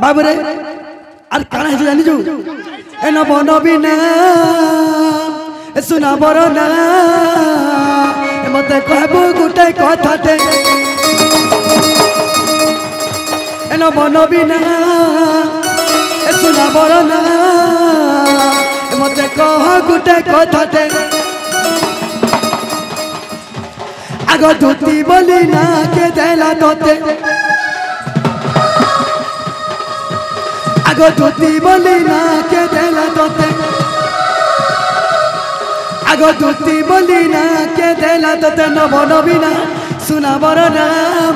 बाबरे अरे काना है जानी जो ए न बनो बिना ए सुना बरो ना ए मते कहबो गुटे कथाटे ए न बनो बिना ए सुना बरो ना ए मते कह गुटे कथाटे आगो धुती बोली ना के देला तोते आगो धुती बोली ना के देला तोते आगो धुती बोली ना के देला तोते न बनो बिना सुना बरो ना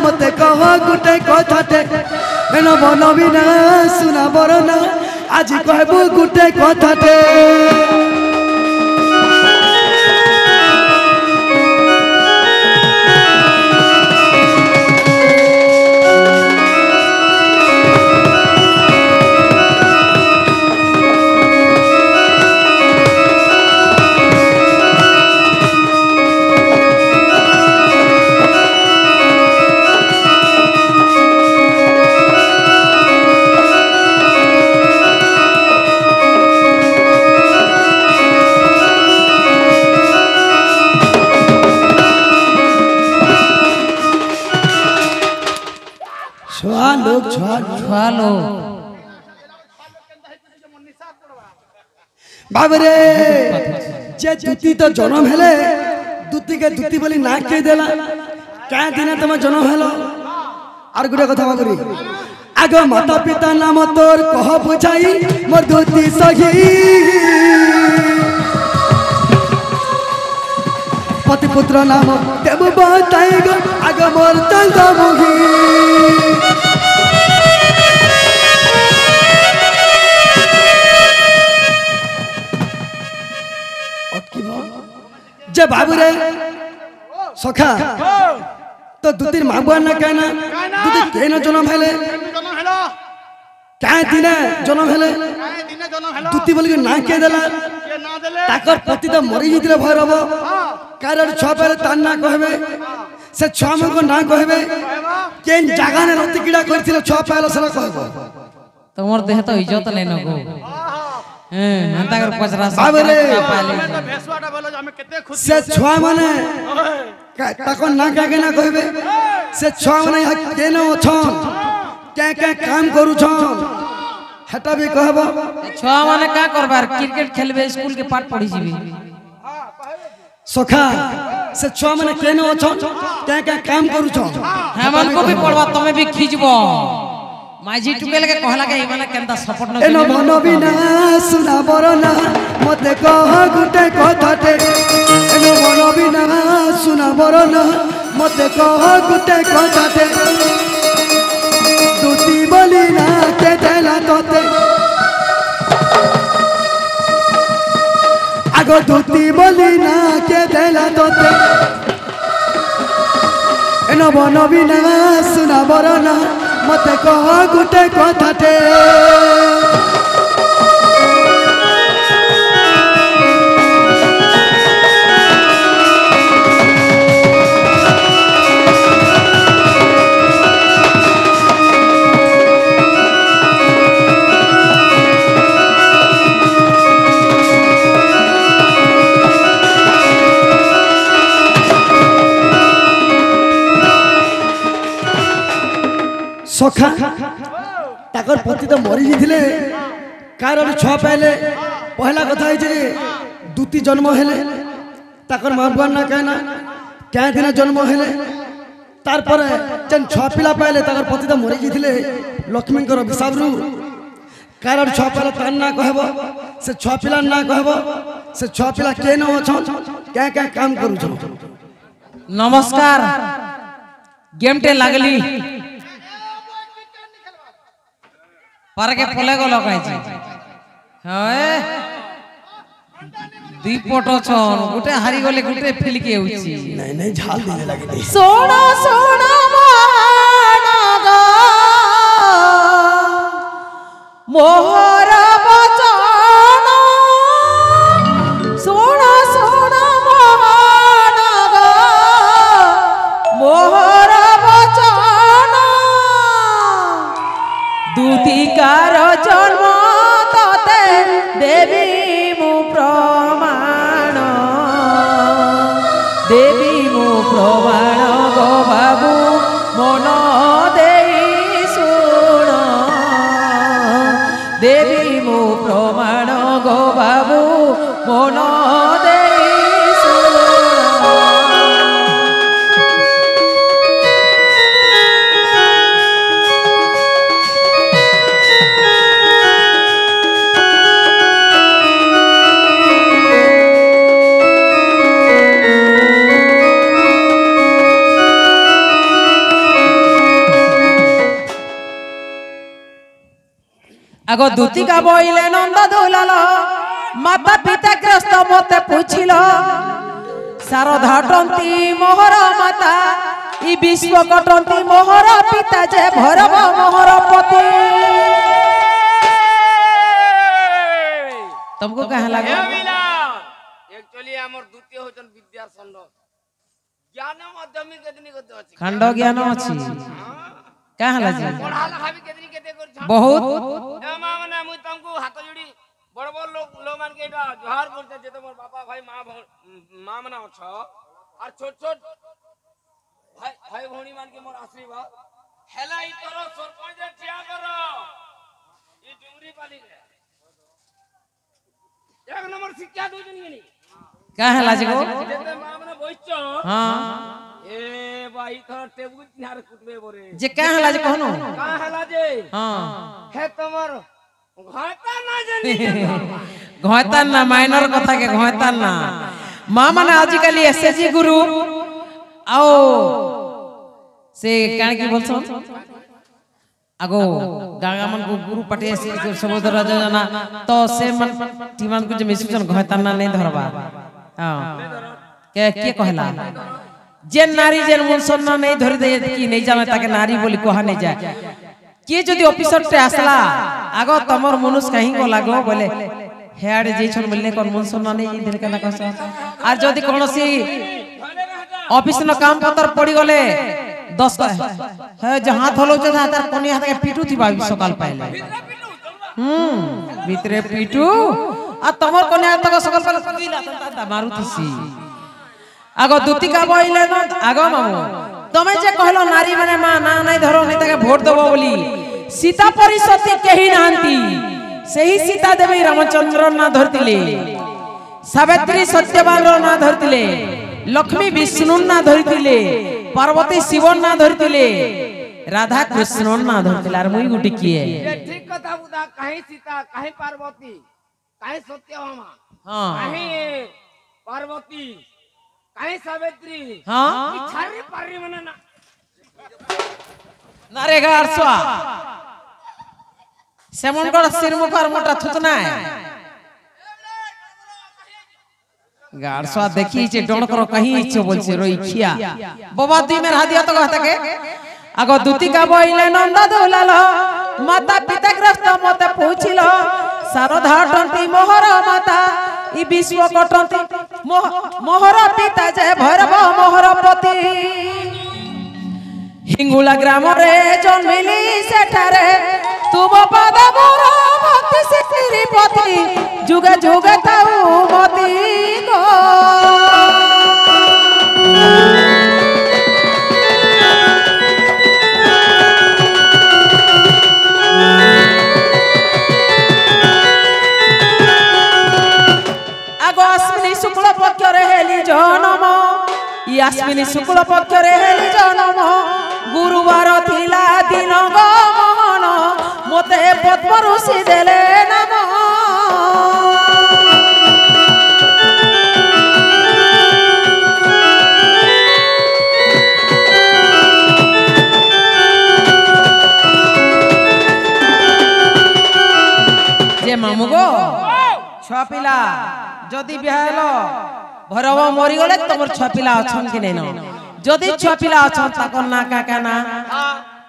मते कह गुटे कथाटे न बनो बिना सुना बरो ना आज कहबो गुटे कथाटे छुआलो बाबरे जे दुती तो जन्म हेले दुती के दुती बोली ना के देला क्या दिन तुम जन्म हेलो और गुटे कथा बाबरी आगो माता पिता नाम तोर कह बुझाई मोर दुती सही पति पुत्र नाम देव बताई गो आगो मोर तंग मुही जे बाबूरे सखा तो दुतिर माँ बुआ ना कहना दुतिर कहना जन्म हेले क्या दिने जन्म हेले दुती बोली ना के देला ताकर पति तो मरी जितले भैरव कारण छुआ पहले तान ना कहबे से छुआ मन को ना कहबे केन जगह ने रति कीड़ा करथिले छुआ पहले सला कहबो तोर देह तो इज्जत लेनो गो हंता कर पचरा बाबरे से छुआ माने ताको ना के ना कहबे से छुआ माने केनो छन क्या काम करू छन हटा भी कहबो छुआ माने का करबार क्रिकेट खेलबे स्कूल के पाठ पढ़ी जीबी सखा से छुआ माने केनो छन क्या काम करू छन हमन को भी पढ़वा तमे भी खींचबो माजी टुके लगे कहला के इमाने केनता सपोर्ट न एनो बनो बिना सुना बरो ना मते कह गुटे कथाटे एनो बनो बिना सुना बरो ना मते कह गुटे कथाटे दुती बोली ना के देला तोते आगो दुती बोली ना के देला तोते एनो बनो बिना सुना बरो ना मते कह गुटे कथाटे सखा ताकर पति तो मरी जिथिले कारण छुआ पहले पहला कथा है जे दुती जन्म हेले ताकर मां बुआ ना कहना क्या दिन जन्म हेले तार पर जन छुआ पिला पहले ताकर पति तो मरी जिथिले लक्ष्मी कर हिसाब रु कारण छुआ पहले तान ना कहबो से छुआ पिला ना कहबो से छुआ पिला के न अछन क्या काम करू छ नमस्कार गेम टे लागली पर के पले गलो कहै छी हय दीपटो छन गुटे हारी गले गुटे फेल के होची नहीं नहीं झाल देने लगे सोना सोना मानगा मोहर बचन सोना सोना मानगा मोहर बचन दूती का দেবী মু প্রমাণ দেবী মু প্রমাণ গো বাবু মন দেই শুণ দেবী মু প্রমাণ গো বাবু মন দেই শুণ আগো দুতিকা বইলে নন্দ দুলাল মাতা পিতা গ্রস্ত মতে পুছিল শারদা টন্তি মোহর মাতা ই বিশ্ব কটন্তি মোহর পিতা যে ভরব মোহর পতি तुमको कहाँ लगा एक्चुअली हमर द्वितीय होचन विद्या खंड ज्ञान माध्यमिक केतनी करते अछि खंड ज्ञान अछि कहाँ लजी पढ़ा लिखा भी केतनी केते कर छ बहुत ए मां माने मुई तुमको हाथ जोड़ी बड़ बड़ लोग मान के एटा जोहार करते जे तमर बाबा भाई मां माने छ और छोट छोट भाई भौणी मान के मोर आशीर्वाद हेला ई करो सरपंच ठिया करो ई डुंगरी पाली रे एक नंबर शिक्षा दो जन गनी कहाँ लाजी को जेते मां माने बइचो हां ए भाई थोड़ा टेबुल नार कुटबे बोरे जे कहाँ लाजी कहनो कहाँ लाजे हां हे तमर घाटा ना जनी घोयता ना माइनर कथा के घोयता ना मां माने आजिकली एसएसजी गुरु आओ से कान की बोलछो आगो गागा मन को गुरु पटे से सबोधर राजा तो से मन टीमान को जे मिसुचन घोयता ना नहीं धरबा हां के कहला जे नारी जे मुनसन ना नहीं धरि दे की नहीं जाने ताके नारी बोली कहा नहीं जाए के जदी ऑफिसर टे आसला आगो तमर मनुष कहीं को लागो बोले हेड जे छन मिलने कोन मुनसन ना नहीं धरि कना कहस आर जदी कोनोसी ऑफिस न काम पत्र पड़ी गले 10 है जहां थलो जे तार कोनी हाथ के पीटू थी बाबी सकाल पहले भीतरे पीटू आ तमर कोनी हाथ के सकाल पहले पीला ता मारू थी आगो दुतिका बइले न आगो मामू तमे जे कहलो नारी माने मां ना नहीं धरो नहीं ताके वोट देबो बोली सीता परिसती केही नांती सेही सीता देवी रामचंद्र ना धरतिले सावित्री सत्यवान ना धरतिले लक्ष्मी विष्णु ना धरतिले पार्वती शिव ना धरतिले राधा कृष्ण ना धरतिले आर मुई गुटी किए ये ठीक कथा बुदा कहीं सीता कहीं पार्वती कहीं सत्यभामा हां कहीं पार्वती कहीं सावित्री हां ई छारी पारी मने ना नारेगा अरसवा सेमनगढ़ सिरमुखर मोटा थुतना है गारसवा देखी जे डण करो कहीं इच्छो बोलछे रोइखिया बाबा दुई में हादिया तो कहता के आगो दुतिका बइले नंद दुलाल माता पिता ग्रस्त मते पूछिलो शारदा टंती मोहर माता ई विश्व कटंती मोहर पिता जे भैरव मोहर पति हिंगुला ग्राम रे जन्मिली सेठारे तुम पद मोर भक्ति सिद्धि पति जुगे जुगे ताऊ मति गो आगो अश्विनी शुक्ल पक्ष रे हेली जन्म यास्मिनी शुक्ल पक्ष रे हेली जन्म गुरुवार थिला दिन गमन मते पद्म ऋषि देले नाम जे मामू गो छुआ पिला जदि बिहालो भैरव मरी गले तमर छुआ पिला अछन कि नै न जदि छुआ पिला अछन ताकर ना का ना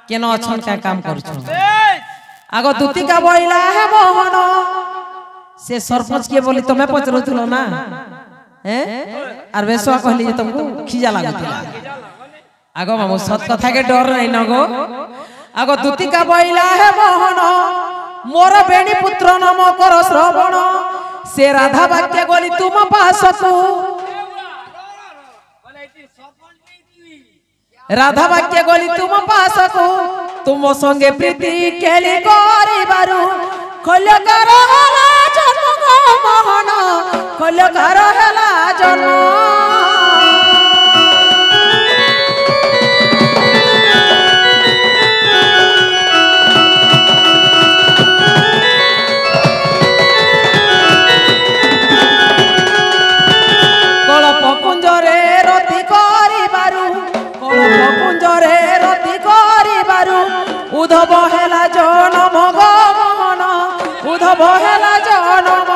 केन अछन का काम करछ आगो दुतिका बइला हे मोहन से सरपंच के बोली तमे पचरथुलो ना हैं आर बेसवा कहली जे तुमको खिजा लागतिला आगो मामू सत कथा के डर नै न गो आगो दुतिका बइला हे मोहन मोर बेणी पुत्र नाम कर श्रवण से राधा वाक्य गली तुम पासकु राधा वाक्य गली तुम पासकु तुम संगे प्रीति केली करिबारु खल्यकार हला जन्म मोहन खल्यकार हला जन्म उधव हेला जनम गमन उधव हेला जनम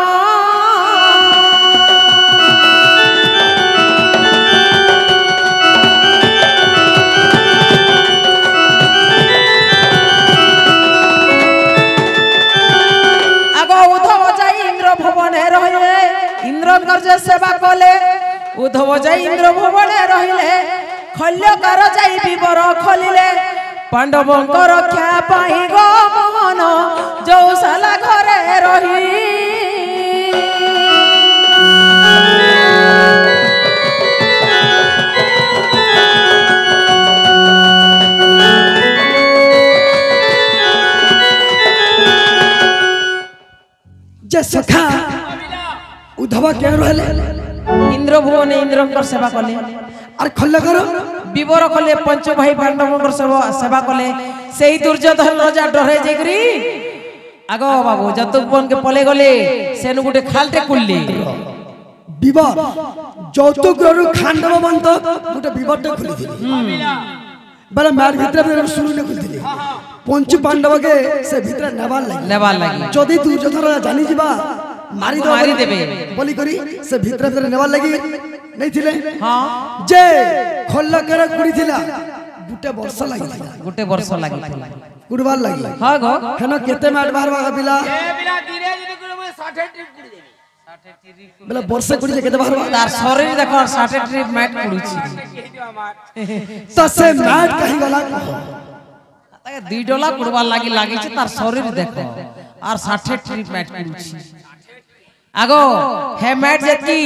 आग उधव जाई इंद्र भुवने रहिले इंद्रकर जे सेवा कले उधव जाई इंद्र भुवने रहिले खल्यकार जाई विवर खलिले पांडवों रक्षा पाई गो मोहन जौशाला घरे रही जे सखा उद्धव क्या रहले इंद्र भुवन इंद्रकर सेवा कले और खल्यकर विवर कले पंच भाई पांडवों सेवा कले से ही दुर्योधन राजा डरे जेकरी आगो बाबू जतुपन के पले गले सेनु गुटे खालटे कुल्ली विवर जौतुकरु खांडव बंत गुटे विवरटे खुली थिली बले मार भीतर शुरू ने खुली थिली पंच पांडव के से भीतर नेबाल लागी जदी दुर्योधन राजा जानी जिबा मारी देबे बोली करी से भीतर नेबाल लागी नहीं थिले हां जे खल्यकर कुड़ी थिला गुटे वर्ष लागी गुडवाल लागी हां गो खनो केते माट बाहर बिला ए बिला धीरे धीरे करे मैं 60 ट्रिप कुड़ी देबी 60 ट्रिप बेला वर्ष कुड़ी केते बाहर तार शरीर देखो 60 ट्रिप मैट कुड़ीची त से माट कहि गला ताके 2 डोला गुडवाल लागी छ तार शरीर देखो और 60 ट्रिप मैट कुड़ीची आगो हे मैट जेतकी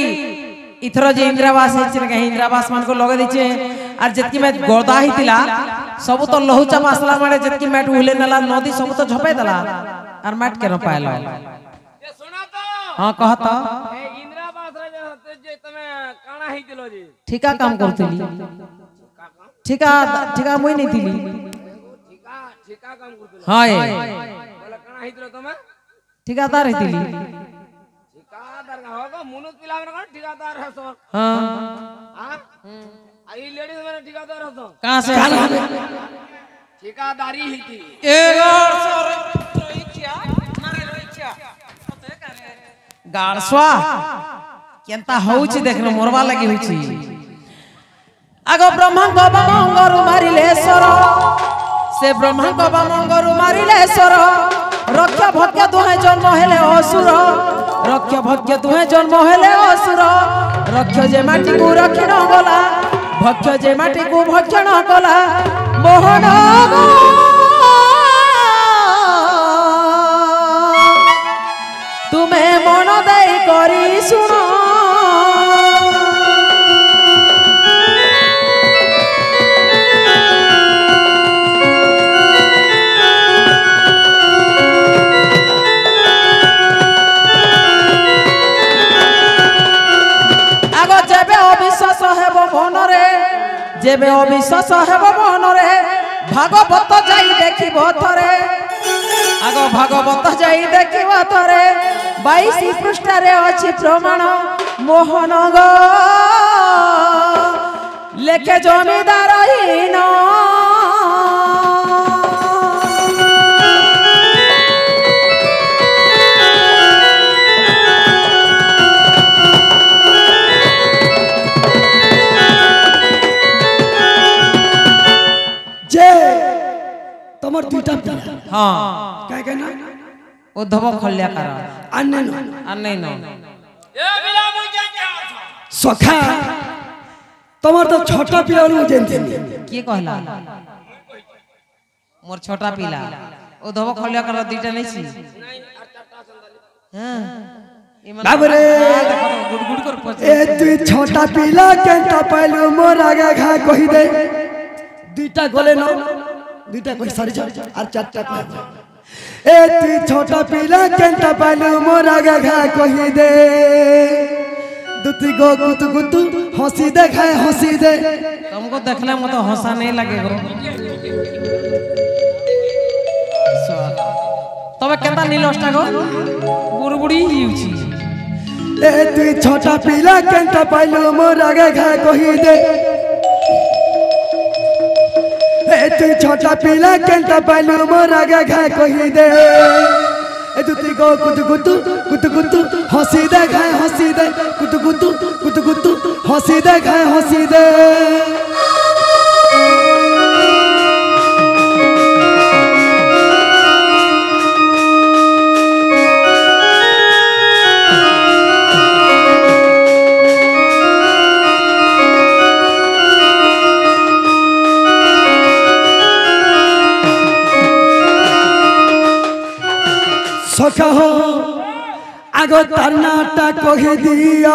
इथर जे इंद्रावास है कहीं इंद्रावास मान को लगे दीचे और जतकी मैट गोदा हितिला सब तो लहू चाप आसला माने जतकी मैट उहले नला नदी सब तो झपे दला और मैट के न पाएला ये सुना तो हां कहता ए इंद्रावास राजा हते जे तमे काना हितिलो जी ठीका काम करतली ठीका मुई नहीं थिली ठीका काम करतलो हां बोला काना हितिलो तमे ठिकादार हितिली ठिकादार का होगा मुनुत पिलावन का ठिकादार है सो हां हां आई लेडीज में ठिकादार है सो कहां से ठिकादारी ही थी गाड़सवा केंता होउची देखनो मोरवा लागि होइची आगो ब्रह्मा को बामंगरु मारिलेश्वर से ब्रह्मा को बामंगरु मारिलेश्वर रक्ष भक्य दुहे जन्म हेले असुर रक्ष भक्य दुहे जन्म हेले असुर रक्ष जे माटी को रखिन गला भक्ष जे माटी को भक्षण कला मोहन तुम्हें मन दई करी सुनो जेबे अविश्वास हेब मनरे भागवत जाई देखिब थरे आगो भागवत जाई देखिब थरे 22 पृष्ठ रे अछि प्रमाण मोहन गो लेखे जमीदार हीन तमर दुईटा हां काय कहना उद्धव खल्याकार अन्ने न ए बिला मुझे क्या सखा तमर तो छोटा पिला नु जेनते के कहला मोर छोटा पिला ও ধব খলিয়া কর দুইটা নেছি নাই আর চারটা আছে তাহলে হ্যাঁ বাবরে গুড় গুড় করে এ তুই ছোটা পিলা কেনটা পাইলু মোর আগে ঘা কহি দে দুইটা গলে ন দুইটা কই সারি আর চারটা কই এ তুই ছোটা পিলা কেনটা পাইলু মোর আগে ঘা কহি দে দুতি গো গুতু গুতু হসি দে খায় হসি দে तुमको देखने में तो हंसा नहीं लगेगा तबे केता नीलस्टा गो बुड़बुड़ी हिउची ए तुई छोटा पिला केनटा पाइलु मोर आगे घा कही दे ए तुई छोटा पिला केनटा पाइलु मोर आगे घा कही दे ए दुती गो कुतु कुतु कुतु कुतु हंसी दे खाए हंसी दे कुतु कुतु कुतु कुतु हंसी दे खाए हंसी दे सखा हो आगो तरनाटा कही दिया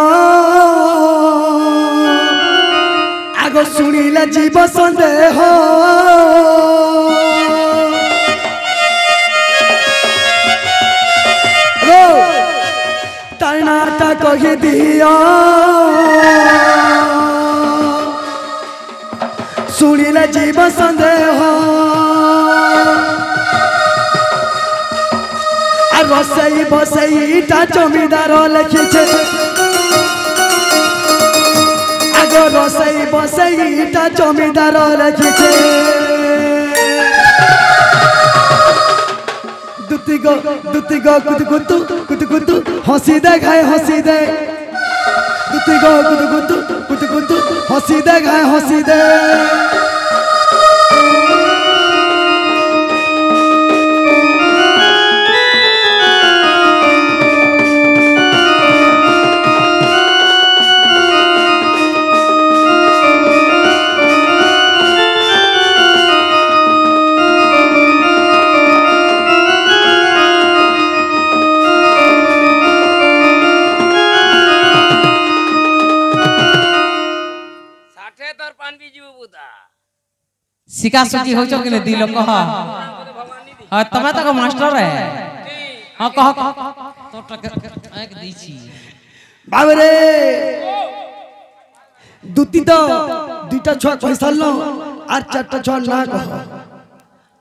आगो सुनिले जीव संदेह तरनाटा कही दिया सुनिले जीव संदेह बसई बसईटा जमीदार लिखिছে आगो रसई बसईटा जमीदार लिखिছে दुती गो कुतु कुतु कुतु कुतु हंसी दे खाए हंसी दे दुती गो कुतु कुतु कुतु कुतु हंसी दे खाए हंसी दे सिका सुकी हो कि नहीं दिलो कह हां तमे तक मास्टर है हां कह तो एक दीची बाबरे दुती तो दुईटा छुआ कहि सारलो आर चारटा छुआ ना कह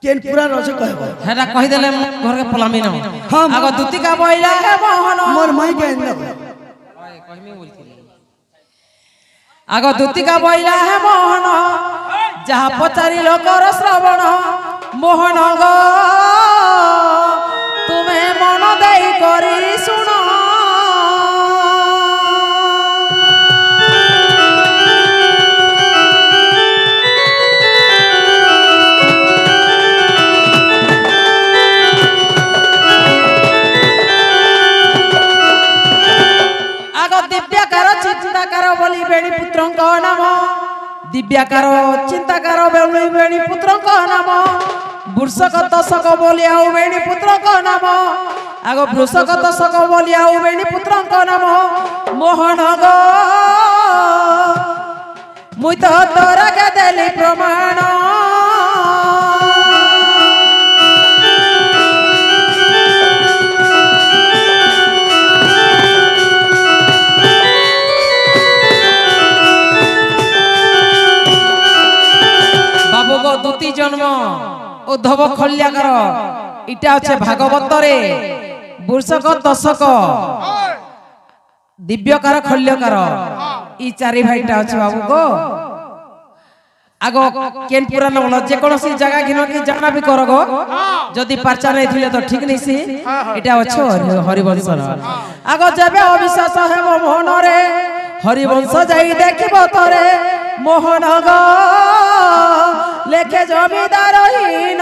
केन पूरा रज कहबो हेरा कहि देले घर के पलामी न हां आगो दुती का बइला है मोहन मोर माई के न कहमी बोलती आगो दुती का बइला है मोहन जहा पचारि लोकर श्रवण मोहन गो तुम्हें मन दई करी सुन आगो दिव्याकार चिंताकार बोली बेणी पुत्र नाम दिव्याकार चिंताकार बेणी बेणी पुत्र नाम वृषक दशक बोली आउ बेणी पुत्र नाम आगो वृषक दशक बोली आउ बेणी पुत्र नाम मोहन गो मुई तो तोरा के देली प्रमाण दुती जन्म उद्धव खल्याकर इटा अच्छे भागवत रे वृषक दशक दिव्यकार खल्यकार ई चारि भाईटा अच्छे बाबू गो आगो केन पुराण बोल जे कोनोसी जगह घिनो की जाना भी करो गो जदी परचा नहीं थिले तो ठीक नहीं सी इटा अच्छे हरिवंश आगो जेबे अविश्वास है मोहन रे हरिवंश जाई देखिबो तोरे मोहन गो लेखे जमीदार हीन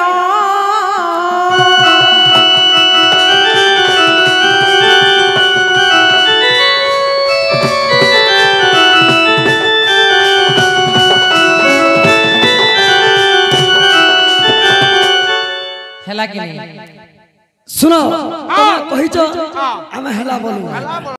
ହେଲା କି ନାହିଁ ଶୁଣ ତମେ କହିଛ ଆମେ ହେଲା ବୋଲୁ